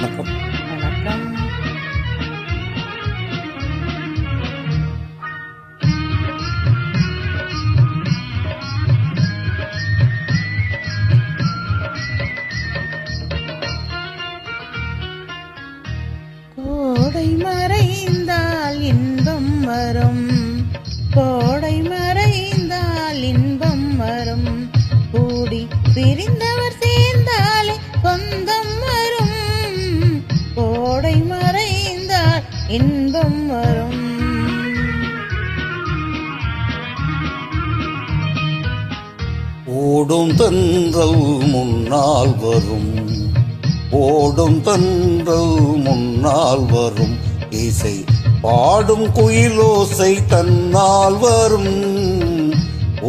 வணக்கம். வணக்கம். கோடை மறைந்தால் இன்பம் வரும், கோடை மறைந்தால் இன்பம் வரும், கூடி பிரிந்தவர் சேர்ந்தாலே சொந்தம் வரும், கோடை மறைந்தால் இன்பம் வரும். ஓடும் தென்றல் முன்னால் வரும், ஓடும் தென்றல் முன்னால் வரும், இசை பாடும் குயிலோசை தன்னால் வரும்,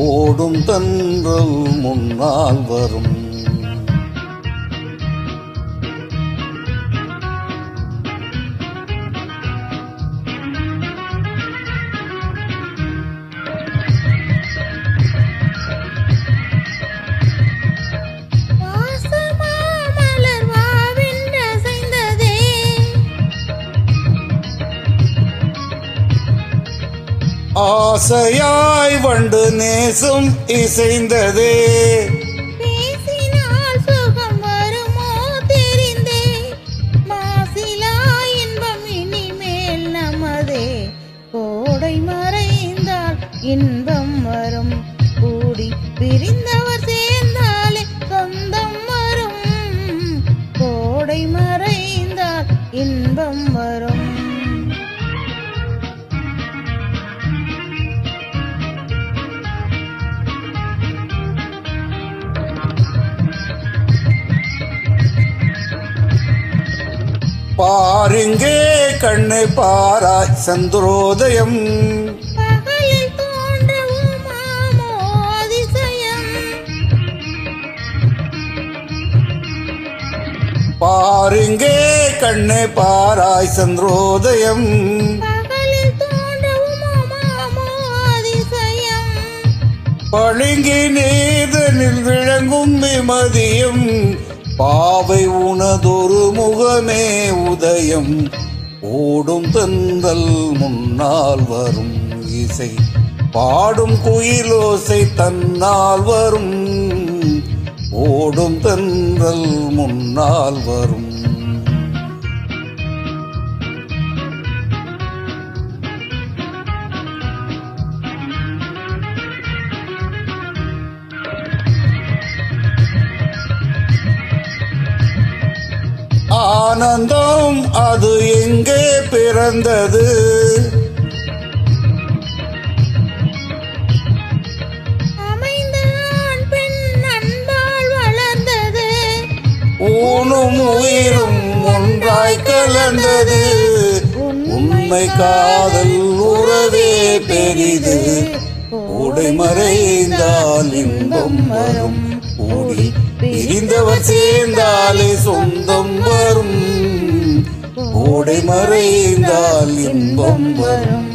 ஓடும் தென்றல் முன்னால் வரும். ஆசையாய் வண்டு நேசம் இசைந்ததே, பேசினால் சுகம் வருமோ தெரிந்தே, மாசிலா இன்பம் இனிமேல் நமதே, கோடை மறைந்தால் இன்பம் வரும், கூடி பிரிந்தவர் சேர்ந்தாலே சொந்தம் வரும், கோடை மறைந்தால் இன்பம் வரும். பாருங்கே கண்ணு பாராய் சந்திரோதயம், பகலில் தோன்றவும் மாமோ அதிசயம், பாருங்கே கண்ணு பாராய் சந்திரோதயம், பகலில் தோன்றவும் மாமோ அதிசயம், பழுங்கி நீதனில் விளங்கும் விமதியம், பாவை உனதொரு முகமே உதயம், ஓடும் தென்றல் முன்னால் வரும், இசை பாடும் குயிலோசை தன்னால் வரும், ஓடும் தென்றல் முன்னால் வரும். ஆனந்தம் அது எங்கே பிறந்தது, அமைந்த ஆண் பெண் அன்பால் வளர்ந்தது, ஊனும் உயிரும் ஒன்றாய் கலந்தது, உண்மை காதல் உறவே பெரிது, கோடை மறைந்தால் இன்பம் வரும், கூடி பிரிந்தவர் சேர்ந்தாலே சொந்தம் வரும், கோடை மறைந்தால் இன்பம் வரும்.